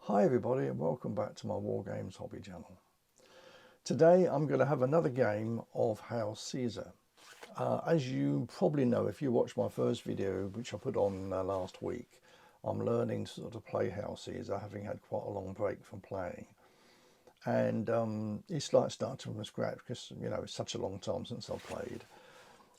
Hi everybody and welcome back to my War Games hobby channel. Today I'm going to have another game of Hail Caesar. As you probably know if you watched my first video which I put on last week, I'm learning to sort of play Hail Caesar, having had quite a long break from playing. And it's like starting from scratch because it's such a long time since I've played.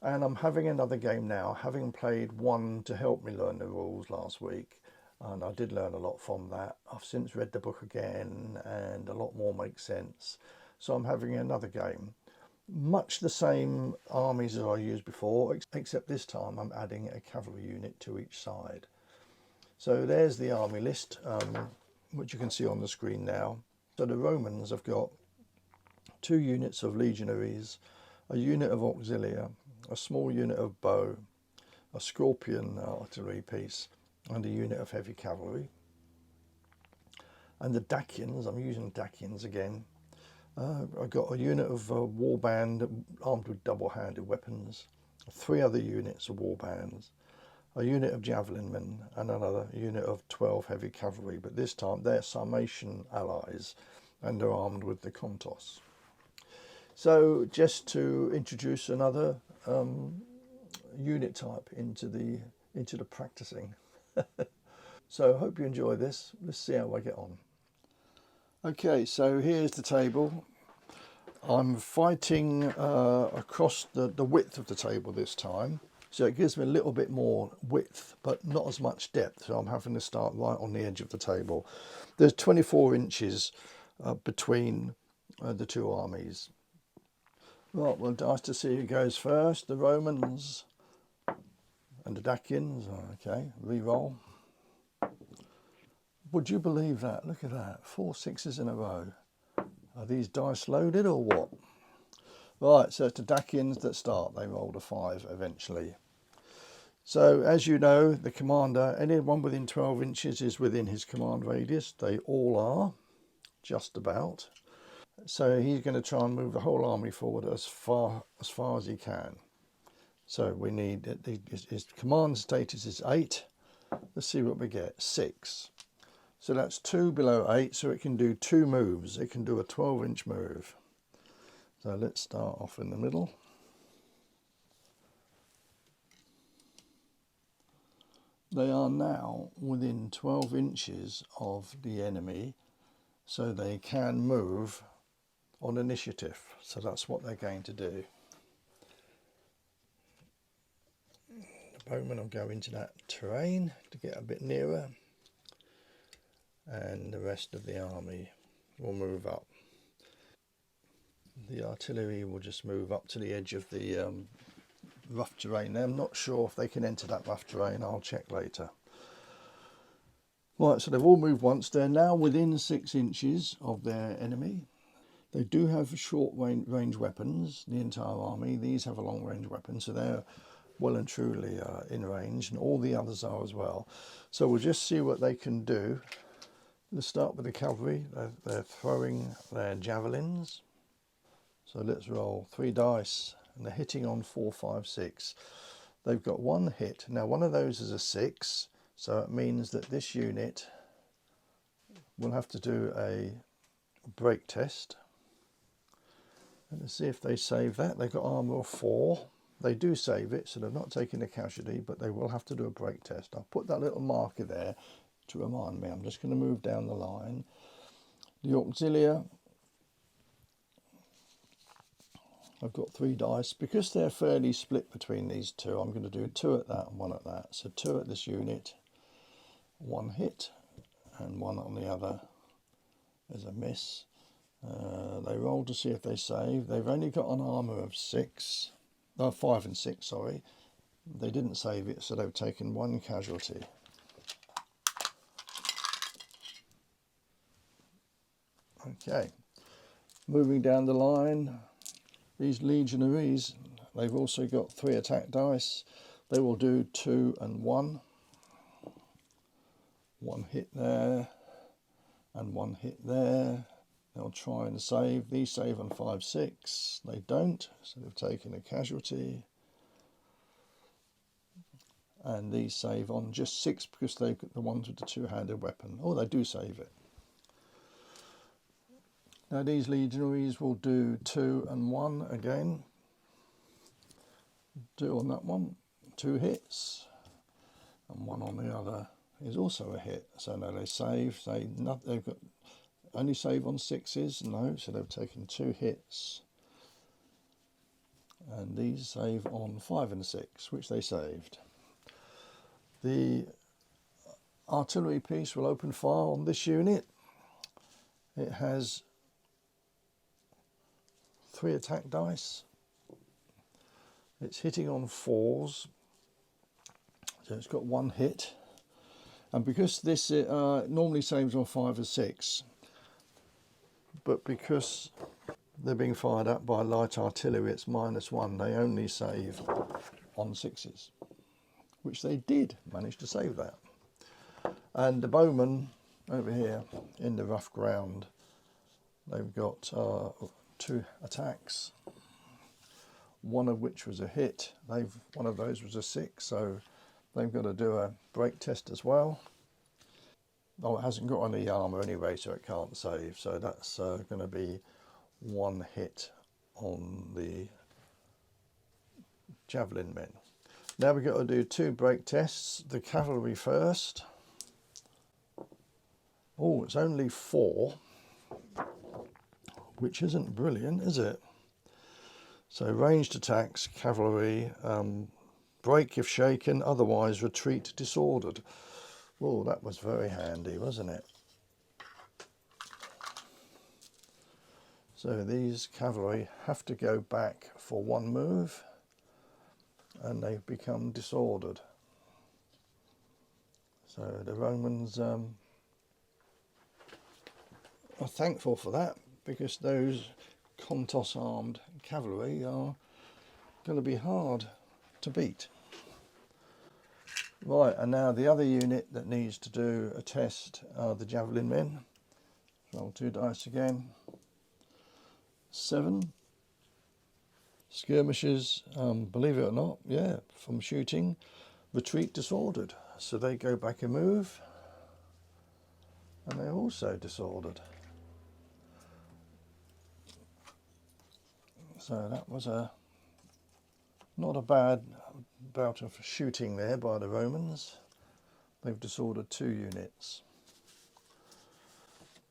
And I'm having another game now, having played one to help me learn the rules last week. And I did learn a lot from that. I've since read the book again and a lot more makes sense. So I'm having another game. Much the same armies as I used before, except this time I'm adding a cavalry unit to each side. So there's the army list, which you can see on the screen now. So the Romans have got 2 units of legionaries, a unit of auxilia, a small unit of bow, a scorpion artillery piece, and a unit of heavy cavalry. And the Dacians, I'm using Dacians again. I've got a unit of warband armed with double-handed weapons, 3 other units of warbands, a unit of javelin men, and another unit of 12 heavy cavalry. But this time they're Sarmatian allies, and they're armed with the Contos. So just to introduce another unit type into the practicing. So I hope you enjoy this. Let's see how I get on. Okay, so here's the table. I'm fighting across the width of the table this time. So it gives me a little bit more width, but not as much depth. So I'm having to start right on the edge of the table. There's 24 inches between the 2 armies. Right, well, dice to see who goes first. The Romans and the Dacians. Okay, re-roll. Would you believe that? Look at that, 4 6s in a row. Are these dice loaded or what? Right, so it's the Dacians that start. They rolled a 5 eventually. So as you know, the commander, anyone within 12 inches is within his command radius. They all are, just about. So he's going to try and move the whole army forward as far as he can. So we need, his command status is 8. Let's see what we get, 6. So that's 2 below 8, so it can do 2 moves. It can do a 12-inch move. So let's start off in the middle. They are now within 12 inches of the enemy, so they can move on initiative. So that's what they're going to do. The bowmen will go into that terrain to get a bit nearer, and the rest of the army will move up. The artillery will just move up to the edge of the rough terrain there. I'm not sure if they can enter that rough terrain. I'll check later. Right, so they've all moved once. They're now within 6 inches of their enemy. They do have short range weapons, the entire army. These have a long range weapon, so they're well and truly in range, and all the others are as well. So we'll just see what they can do. Let's start with the cavalry. They're throwing their javelins. So let's roll 3 dice, and they're hitting on 4, 5, 6. They've got 1 hit. Now one of those is a 6, so it means that this unit will have to do a break test. And let's see if they save that. They've got armour of 4. They do save it, so they're not taking a casualty, but they will have to do a break test. I'll put that little marker there to remind me. I'm just going to move down the line. The auxilia, I've got 3 dice. Because they're fairly split between these 2, I'm going to do 2 at that and 1 at that. So 2 at this unit, 1 hit, and 1 on the other is a miss. They roll to see if they save. They've only got an armour of 6. No, 5 and 6, sorry. They didn't save it, so they've taken 1 casualty. Okay, moving down the line, these legionaries, they've also got 3 attack dice. They will do 2 and 1. 1 hit there, and 1 hit there. They'll try and save. These save on 5, 6. They don't, so they've taken a casualty. And these save on just 6 because they've got the ones with the 2-handed weapon. Oh, they do save it. Now these legionaries will do 2 and 1 again. 2 on that one, 2 hits, and 1 on the other is also a hit. So now they save, they've got only save on 6s, no, so they've taken 2 hits. And these save on 5 and 6, which they saved. The artillery piece will open fire on this unit. It has 3 attack dice. It's hitting on 4s, so it's got 1 hit. And because this normally saves on 5 or 6, but because they're being fired at by light artillery, it's -1. They only save on 6s, which they did manage to save that. And the bowmen over here in the rough ground, they've got 2 attacks, one of which was a hit. One of those was a 6, so they've got to do a break test as well. Oh, it hasn't got any armour anyway, so it can't save. So that's going to be 1 hit on the javelin men. Now we've got to do 2 break tests. The cavalry first. Oh, it's only 4, which isn't brilliant, is it? So ranged attacks, cavalry, break if shaken, otherwise retreat disordered. Oh, that was very handy, wasn't it? So these cavalry have to go back for 1 move, and they've become disordered. So the Romans are thankful for that, because those Contos armed cavalry are going to be hard to beat. Right, and now the other unit that needs to do a test are the javelin men. Roll 2 dice again. 7. Skirmishers, believe it or not, yeah, from shooting, retreat disordered. So they go back a move, and they're also disordered. So that was not a bad bout of shooting there by the Romans. They've disordered 2 units.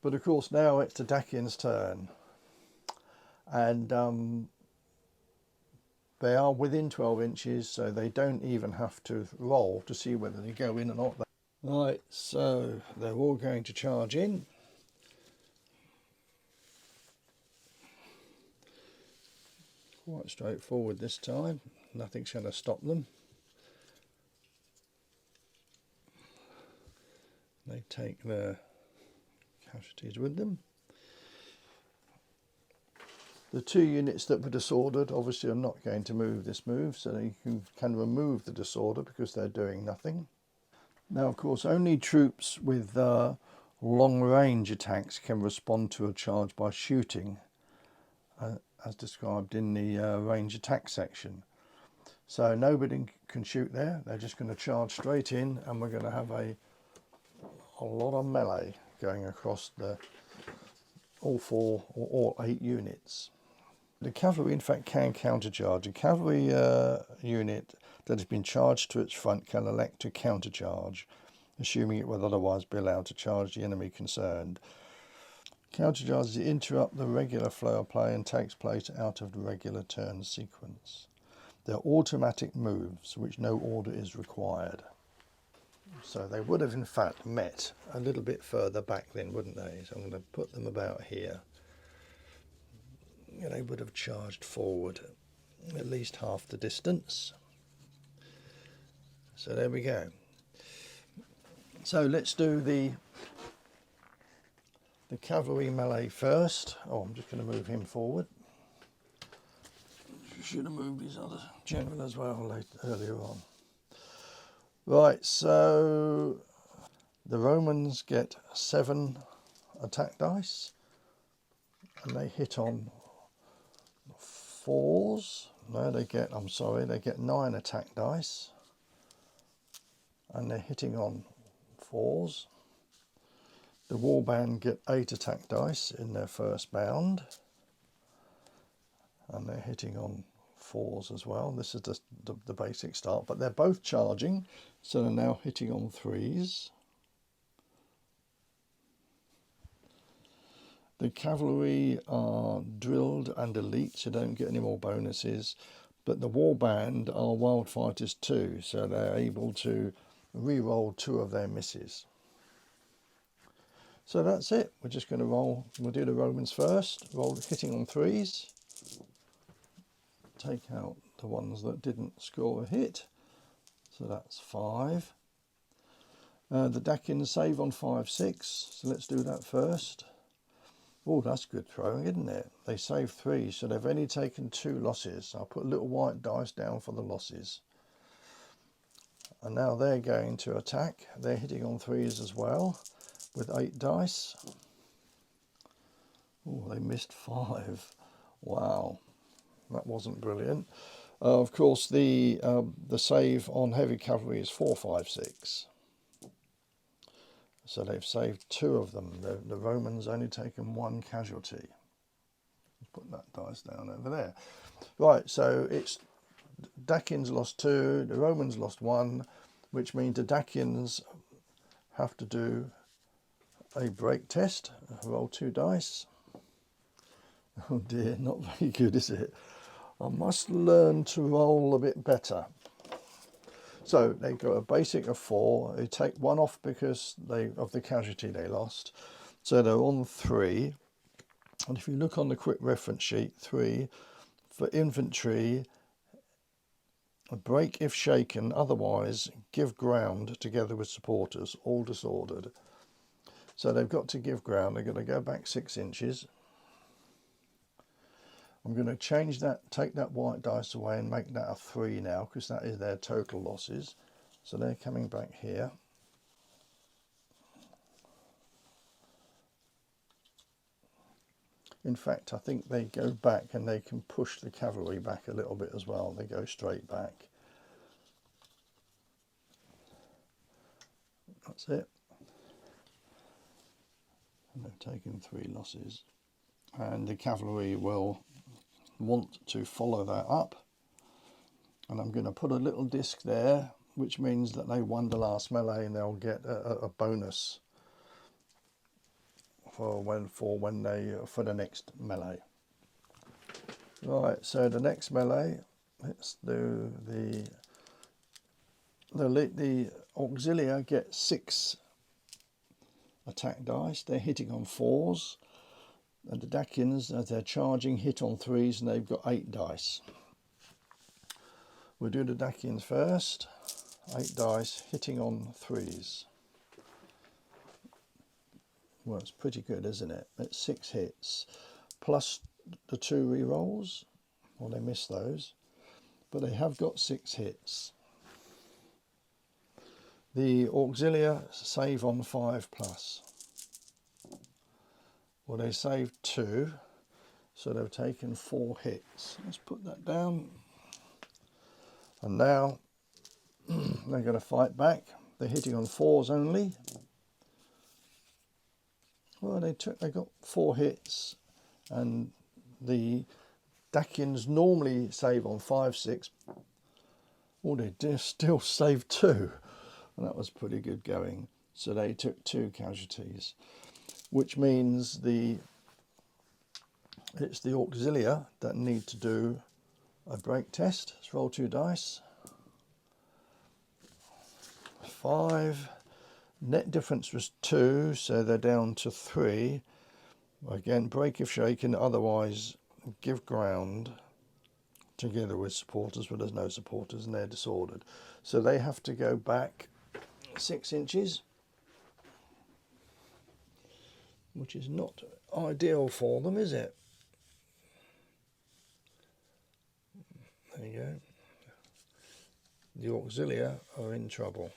But of course now it's the Dacians' turn. And they are within 12 inches, so they don't even have to roll to see whether they go in or not. Right, so they're all going to charge in. Quite straightforward this time. Nothing's going to stop them. They take their casualties with them. The 2 units that were disordered obviously are not going to move this move, so they can remove the disorder because they're doing nothing. Now, of course, only troops with long range attacks can respond to a charge by shooting, as described in the range attack section. So nobody can shoot there. They're just going to charge straight in, and we're going to have a lot of melee going across all 4 or all 8 units. The cavalry, in fact, can countercharge. A cavalry unit that has been charged to its front can elect to countercharge, assuming it will otherwise be allowed to charge the enemy concerned. Countercharges interrupt the regular flow of play and takes place out of the regular turn sequence. They're automatic moves, which no order is required. So they would have in fact met a little bit further back then, wouldn't they? So I'm going to put them about here. They would have charged forward at least half the distance. So there we go. So let's do the cavalry melee first. Oh, I'm just going to move him forward. Should have moved his other general as well earlier on. Right, so the Romans get 7 attack dice, and they hit on 4s. No, they get 9 attack dice, and they're hitting on 4s. The warband get 8 attack dice in their first bound, and they're hitting on 4s as well. This is the basic start, but they're both charging, so they're now hitting on 3s. The cavalry are drilled and elite, so don't get any more bonuses, but the warband are wild fighters too, so they're able to re-roll 2 of their misses. So that's it. We're just going to roll. We'll do the Romans first. Roll hitting on 3s. Take out the ones that didn't score a hit. So that's 5. The Dacians save on 5, 6. So let's do that first. Oh, that's good throwing, isn't it? They save 3, so they've only taken 2 losses. I'll put a little white dice down for the losses. And now they're going to attack. They're hitting on 3s as well, with 8 dice. Oh, they missed 5. Wow, that wasn't brilliant. Of course, the save on heavy cavalry is 4, 5, 6. So they've saved 2 of them. The Romans only taken 1 casualty. Put that dice down over there. Right, so it's Dacians lost 2, the Romans lost 1, which means the Dacians have to do a break test. Roll 2 dice. Oh dear, not very good, is it? I must learn to roll a bit better. So they got a basic of 4. They take 1 off because of the casualty they lost. So they're on 3. And if you look on the quick reference sheet, 3 for infantry, a break if shaken, otherwise give ground together with supporters, all disordered. So they've got to give ground. They're going to go back 6 inches. I'm going to change that, take that white dice away and make that a 3 now, because that is their total losses. So they're coming back here. In fact, I think they go back and they can push the cavalry back a little bit as well. They go straight back. That's it. And they've taken 3 losses. And the cavalry will want to follow that up, and I'm going to put a little disc there, which means that they won the last melee and they'll get a bonus for the next melee. Right, so the next melee, let's do the auxilia get 6 attack dice. They're hitting on 4s. And the Dacians, as they're charging, hit on 3s, and they've got 8 dice. We'll do the Dacians first. 8 dice, hitting on 3s. Well, it's pretty good, isn't it? It's 6 hits, plus the 2 re-rolls. Well, they missed those, but they have got 6 hits. The auxilia save on 5 plus. Well, they saved 2, so they've taken 4 hits. Let's put that down. And now they're going to fight back. They're hitting on 4s only. Well, they got 4 hits, and the Dacians normally save on 5, 6. Well, they still saved 2, and that was pretty good going. So they took 2 casualties, which means it's the auxilia that need to do a break test. Let's roll 2 dice. 5. Net difference was 2, so they're down to 3. Again, break if shaken, otherwise give ground together with supporters, but there's no supporters and they're disordered. So they have to go back 6 inches, which is not ideal for them, is it? There you go. The auxilia are in trouble.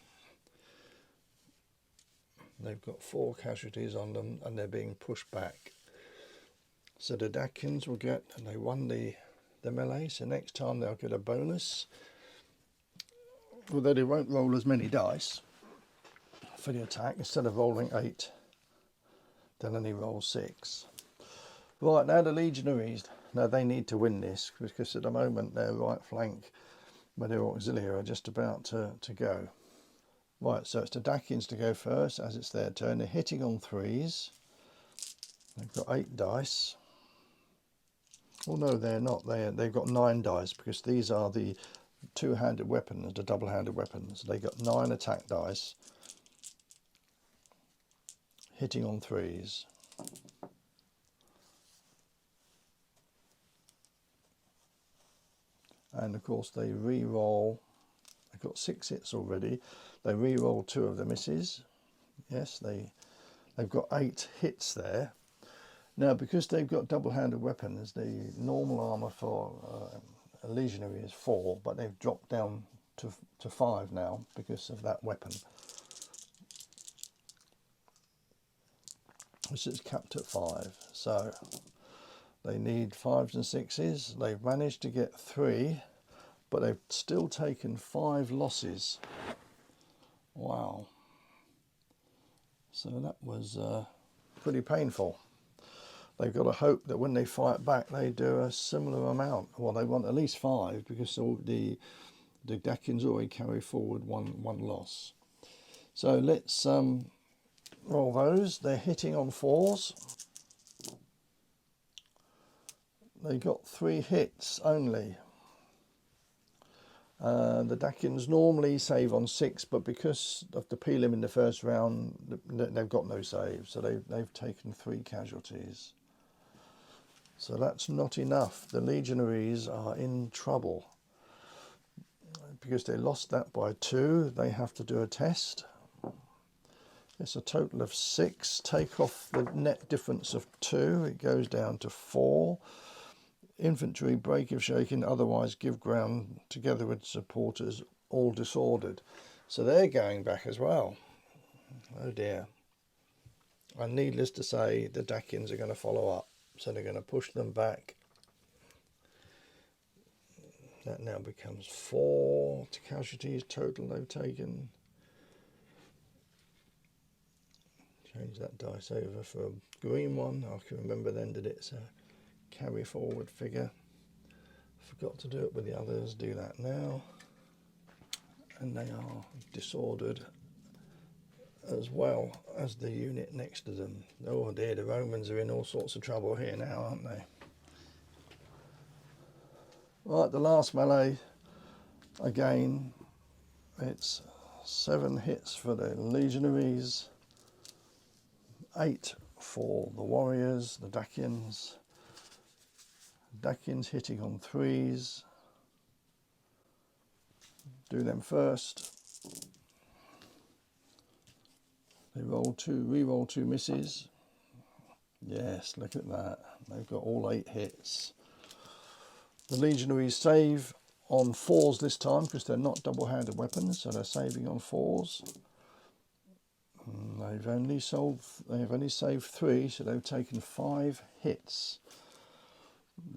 They've got 4 casualties on them and they're being pushed back. So the Dacians will get, and they won the melee, so next time they'll get a bonus. Although they won't roll as many dice for the attack, instead of rolling 8, They'll only roll 6. Right, now the legionaries. Now they need to win this because at the moment their right flank, where their auxiliary are just about to go. Right, so it's the Dacians to go first as it's their turn. They're hitting on 3s. They've got 8 dice. Oh no, they're not. They've got 9 dice because these are the two-handed weapons, the double-handed weapons. They got 9 attack dice. Hitting on 3s. And of course they re-roll. They've got 6 hits already. They re-roll 2 of the misses. Yes, they've got 8 hits there. Now, because they've got double-handed weapons, the normal armour for a legionary is 4, but they've dropped down to 5 now because of that weapon. This is capped at 5, so they need 5s and 6s. They've managed to get 3, but they've still taken 5 losses. Wow. So that was pretty painful. They've got to hope that when they fight back, they do a similar amount. Well, they want at least 5 because the Dacians already carry forward one loss. So let's roll those. They're hitting on 4s. They got 3 hits only. The Dacians normally save on 6, but because of the prelim in the first round, they've got no save, so they've taken 3 casualties. So that's not enough. The legionaries are in trouble. Because they lost that by 2, they have to do a test. It's a total of 6. Take off the net difference of 2, it goes down to 4. Infantry break if shaken, otherwise give ground together with supporters, all disordered. So they're going back as well. Oh dear. And needless to say, the Dacians are going to follow up. So they're going to push them back. That now becomes 4 casualties total they've taken. Change that dice over for a green one. I can remember then that it's a carry forward figure. Forgot to do it with the others. Do that now. And they are disordered as well as the unit next to them. Oh dear, the Romans are in all sorts of trouble here now, aren't they? Right, the last melee, again, it's 7 hits for the legionaries, 8 for the warriors, the Dacians. Dacians hitting on 3s. Do them first. They roll 2, re-roll 2 misses. Yes, look at that. They've got all 8 hits. The legionaries save on 4s this time because they're not double-handed weapons, so they're saving on 4s. They've only saved 3, so they've taken 5 hits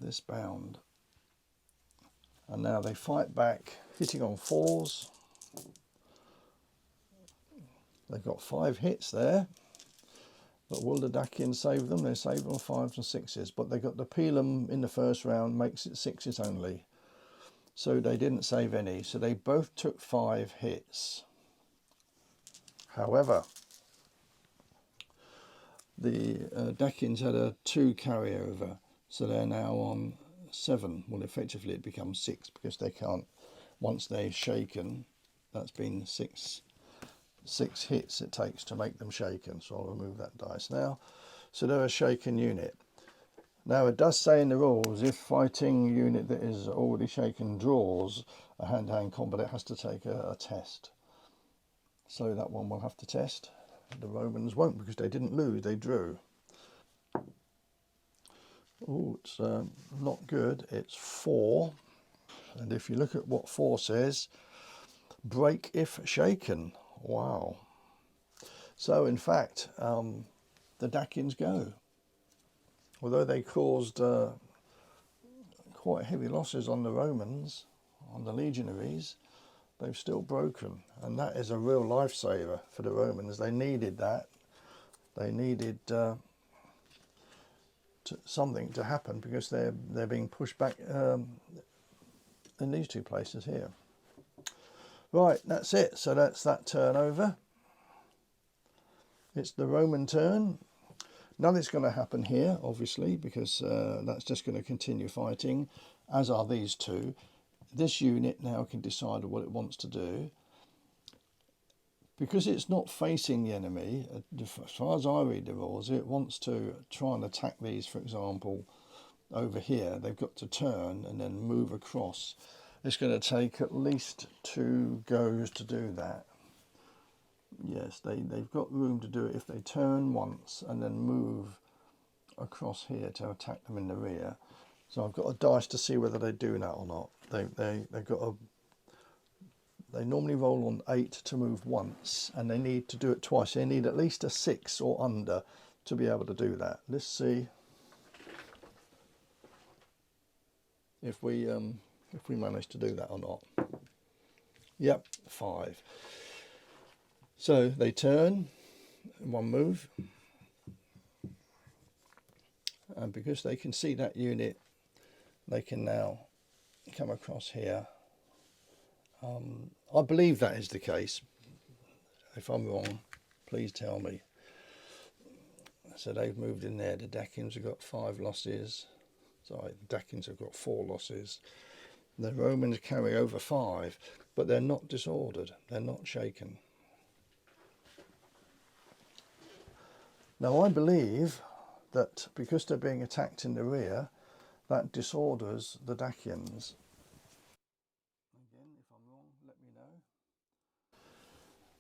this bound. And now they fight back, hitting on 4s. They've got 5 hits there. But will the Dacians save them? They save on 5s and 6s. But they got the Pelum in the first round, makes it 6s only. So they didn't save any. So they both took 5 hits. However, the Dacians had a 2 carryover. So they're now on 7. Well, effectively it becomes 6 because they can't, once they're shaken, that's been 6 hits it takes to make them shaken. So I'll remove that dice now. So they're a shaken unit. Now it does say in the rules, if fighting unit that is already shaken draws a hand-to-hand combat, it has to take a test. So that one will have to test. The Romans won't because they didn't lose, they drew. Oh, it's not good. It's 4. And if you look at what 4 says, break if shaken. Wow. So in fact, the Dacians go. Although they caused quite heavy losses on the Romans, on the legionaries, they've still broken. And that is a real lifesaver for the Romans. They needed that. They needed something to happen, because they're being pushed back in these two places here. Right, that's it. So that's that turn over. It's the Roman turn. Nothing's going to happen here, obviously, because that's just going to continue fighting, as are these two. This unit now can decide what it wants to do. Because it's not facing the enemy, as far as I read the rules, it wants to try and attack these, for example, over here. They've got to turn and then move across. It's going to take at least 2 goes to do that. Yes, they've got room to do it if they turn once and then move across here to attack them in the rear. So I've got a dice to see whether they do that or not. They've got a... They normally roll on 8 to move once, and they need to do it twice. They need at least a 6 or under to be able to do that. Let's see if we manage to do that or not. Yep, 5. So they turn in 1 move, and because they can see that unit, they can now come across here. I believe that is the case. If I'm wrong, please tell me. So they've moved in there. The Dacians have got 5 losses. Sorry, the Dacians have got 4 losses. The Romans carry over 5, but they're not disordered. They're not shaken. Now I believe that because they're being attacked in the rear, that disorders the Dacians.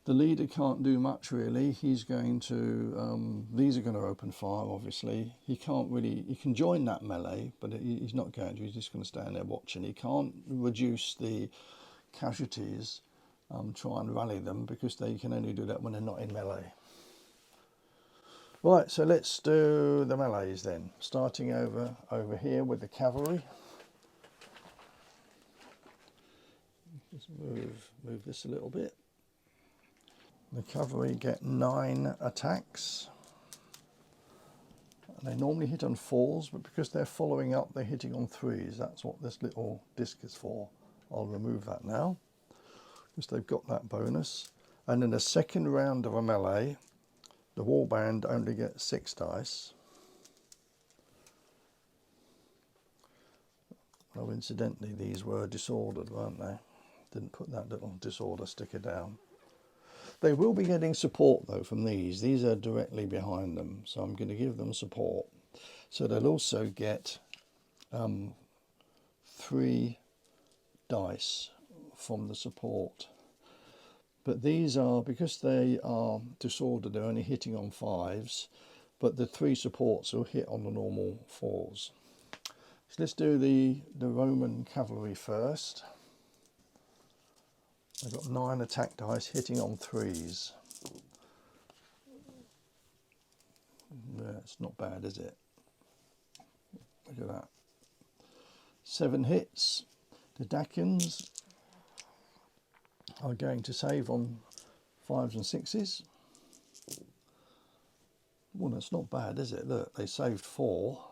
The leader can't do much really. He's going to, these are going to open fire obviously. He can't really, he can join that melee, but he's not going to, he's just going to stand there watching. He can't reduce the casualties, try and rally them, because they can only do that when they're not in melee. Right, so let's do the melees then. Starting over here with the cavalry. Just move this a little bit. The cavalry get 9 attacks. They normally hit on 4s, but because they're following up, they're hitting on 3s. That's what this little disc is for. I'll remove that now, because they've got that bonus. And in the second round of a melee, the warband only gets 6 dice. Oh, incidentally, these were disordered, weren't they? Didn't put that little disorder sticker down. They will be getting support though from these. These are directly behind them, so I'm going to give them support. So they'll also get 3 dice from the support. But these are, because they are disordered, they're only hitting on 5s, but the 3 supports will hit on the normal 4s. So let's do the Roman cavalry first. I've got 9 attack dice hitting on 3s. Yeah, it's not bad, is it? Look at that. 7 hits. The Dacians are going to save on 5s and 6s. Well, that's not bad, is it? Look, they saved 4.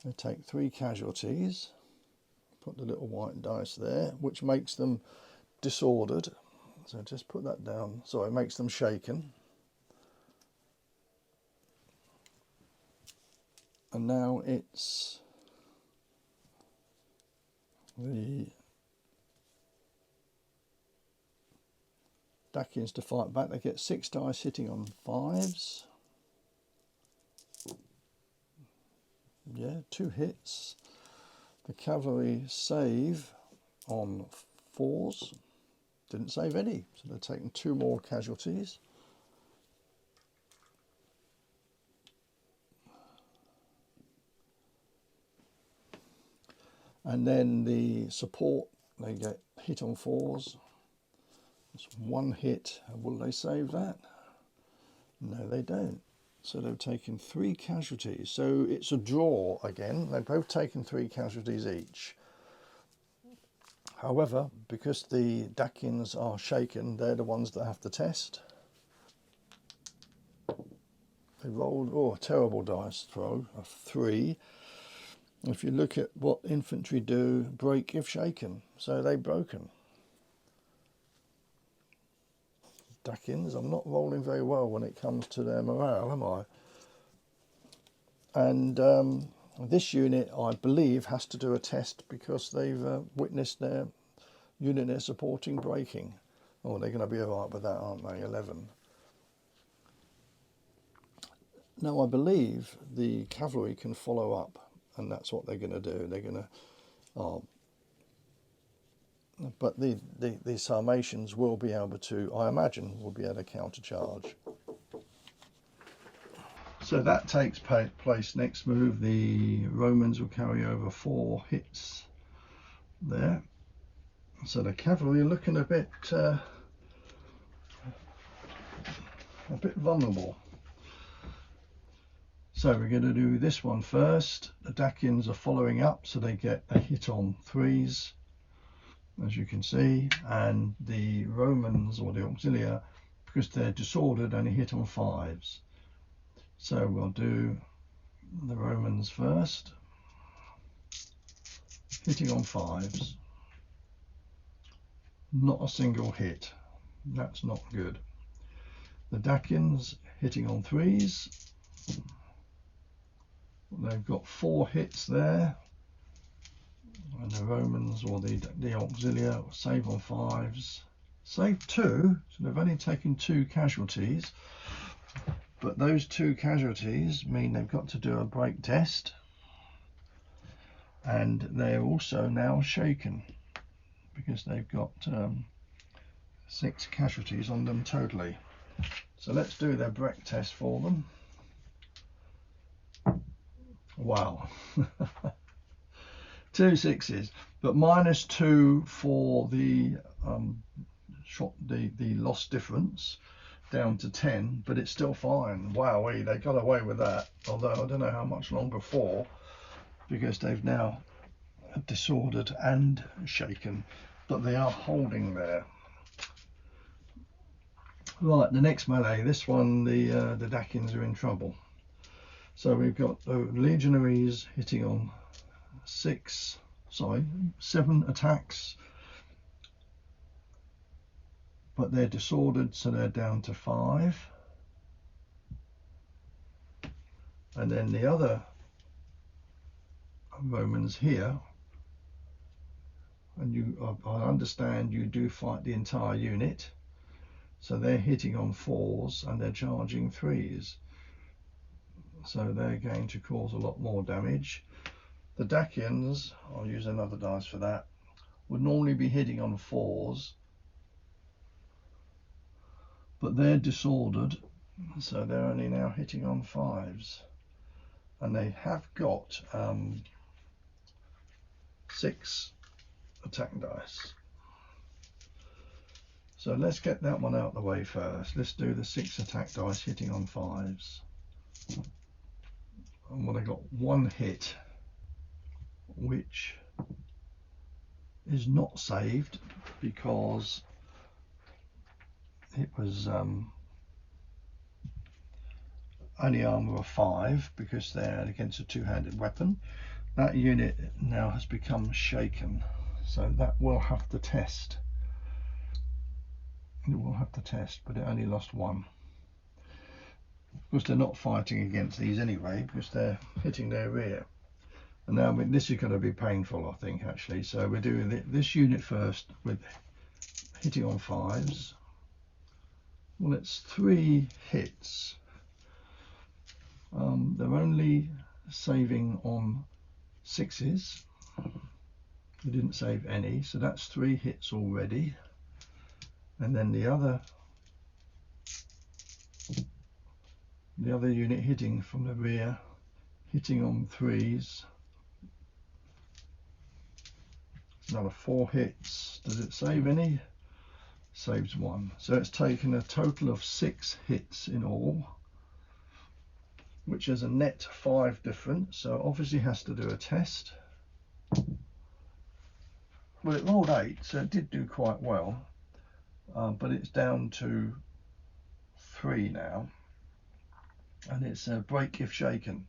They take 3 casualties. Put the little white dice there, which makes them disordered. So just put that down. So it makes them shaken. And now it's the Dacians to fight back. They get 6 dice hitting on 5s. Yeah, 2 hits. The cavalry save on 4s. Didn't save any, so they're taking 2 more casualties. And then the support, they get hit on 4s. It's 1 hit. Will they save that? No, they don't. So they've taken 3 casualties. So it's a draw again. They've both taken 3 casualties each. However, because the Dacians are shaken, they're the ones that have to test. They rolled, oh, a terrible dice throw, a 3. If you look at what infantry do, break if shaken, so they've broken. Dacians, I'm not rolling very well when it comes to their morale, am I? And this unit, I believe, has to do a test because they've witnessed their unit they're supporting breaking. Oh, they're going to be all right with that, aren't they? 11. Now, I believe the cavalry can follow up, and that's what they're going to do. They're going to... but the Sarmatians will be able to, I imagine, will be able to countercharge. So that takes place next move. The Romans will carry over 4 hits there. So the cavalry are looking a bit vulnerable. So we're going to do this one first. The Dacians are following up, so they get a hit on 3s, as you can see, and the Romans, or the auxilia, because they're disordered, only hit on 5s. So we'll do the Romans first, hitting on 5s. Not a single hit. That's not good. The Dacians hitting on 3s. They've got 4 hits there. And the Romans, or the auxilia, save on 5s. Save 2, so they've only taken 2 casualties. But those 2 casualties mean they've got to do a break test. And they're also now shaken, because they've got 6 casualties on them totally. So let's do their break test for them. Wow. 2 6s, but -2 for the the loss difference down to 10, but it's still fine. Wowee, they got away with that, although I don't know how much longer for, because they've now disordered and shaken, but they are holding there. Right, the next melee, this one, the Dacians are in trouble. So we've got the legionaries hitting on 7 attacks, but they're disordered, so they're down to 5. And then the other Romans here, and I understand you do fight the entire unit, so they're hitting on 4s and they're charging 3s, so they're going to cause a lot more damage. The Dacians, I'll use another dice for that, would normally be hitting on 4s, but they're disordered, so they're only now hitting on 5s, and they have got 6 attack dice. So let's get that one out of the way first. Let's do the 6 attack dice hitting on 5s. And well, I got 1 hit, which is not saved because it was only armor of 5, because they're against a 2-handed weapon. That unit now has become shaken, so that will have to test. It will have to test, but it only lost 1. Of course, they're not fighting against these anyway, because they're hitting their rear. And now this is going to be painful, I think, actually. So we're doing this unit first with hitting on 5s. Well, it's 3 hits. They're only saving on 6s. They didn't save any, so that's 3 hits already. And then the other unit hitting from the rear, hitting on 3s. Another 4 hits. Does it save any? Saves 1. So it's taken a total of 6 hits in all, which is a net 5 difference. So obviously has to do a test. Well, it rolled 8, so it did do quite well, but it's down to 3 now. and it's break if shaken.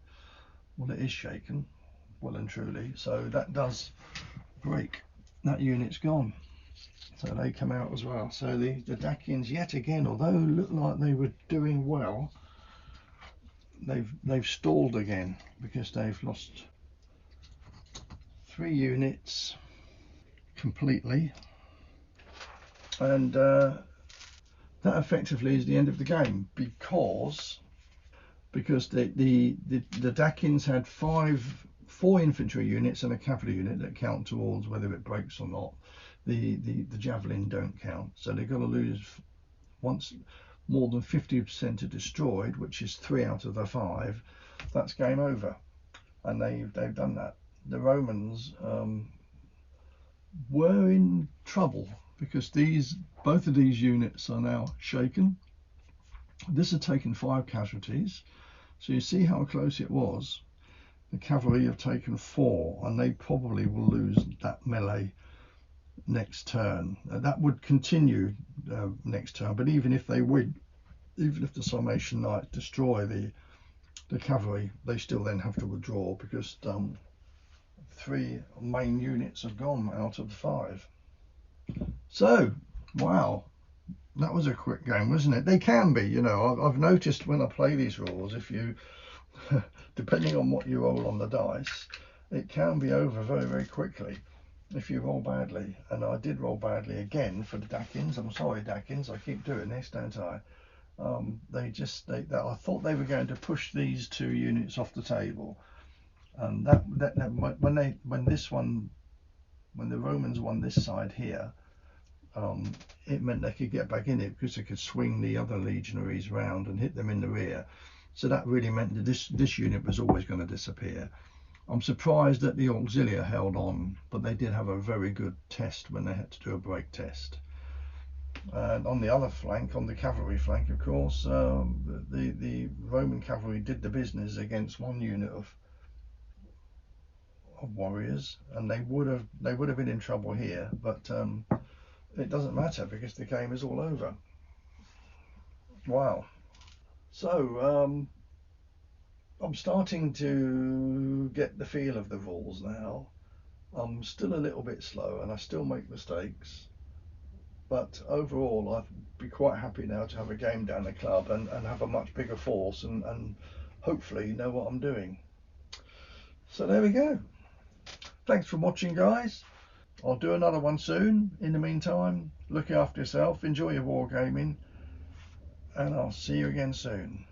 Well, it is shaken, well and truly, so that does break. That unit's gone, so they come out as well. So the Dacians, yet again, although looked like they were doing well, they've stalled again because they've lost 3 units completely, and that effectively is the end of the game, because the Dacians had 4 infantry units and a cavalry unit that count towards whether it breaks or not. The javelin don't count, so they've got to lose once more than 50% are destroyed, which is 3 out of the 5. That's game over, and they've done that. The Romans were in trouble because both of these units are now shaken. This had taken 5 casualties, so you see how close it was. The cavalry have taken 4, and they probably will lose that melee next turn. That would continue next turn, but even if they win, even if the Sarmatian Knights destroy the cavalry, they still then have to withdraw because 3 main units have gone out of the 5. So, wow, that was a quick game, wasn't it? They can be, you know. I've noticed when I play these rules, if you, depending on what you roll on the dice, it can be over very, very quickly if you roll badly. And I did roll badly again for the Dacians. I'm sorry, Dacians, I keep doing this, don't I? I thought they were going to push these 2 units off the table, and when the Romans won this side here, it meant they could get back in it because they could swing the other legionaries round and hit them in the rear. So that really meant that this unit was always going to disappear. I'm surprised that the Auxilia held on, but they did have a very good test when they had to do a break test. And on the other flank, on the cavalry flank, of course, the Roman cavalry did the business against 1 unit of warriors, and they would have been in trouble here, but it doesn't matter because the game is all over. Wow. So I'm starting to get the feel of the rules now. I'm still a little bit slow and I still make mistakes, but overall I'd be quite happy now to have a game down the club and have a much bigger force and hopefully know what I'm doing. So there we go. Thanks for watching, guys. I'll do another one soon. In the meantime, look after yourself, enjoy your wargaming, and I'll see you again soon.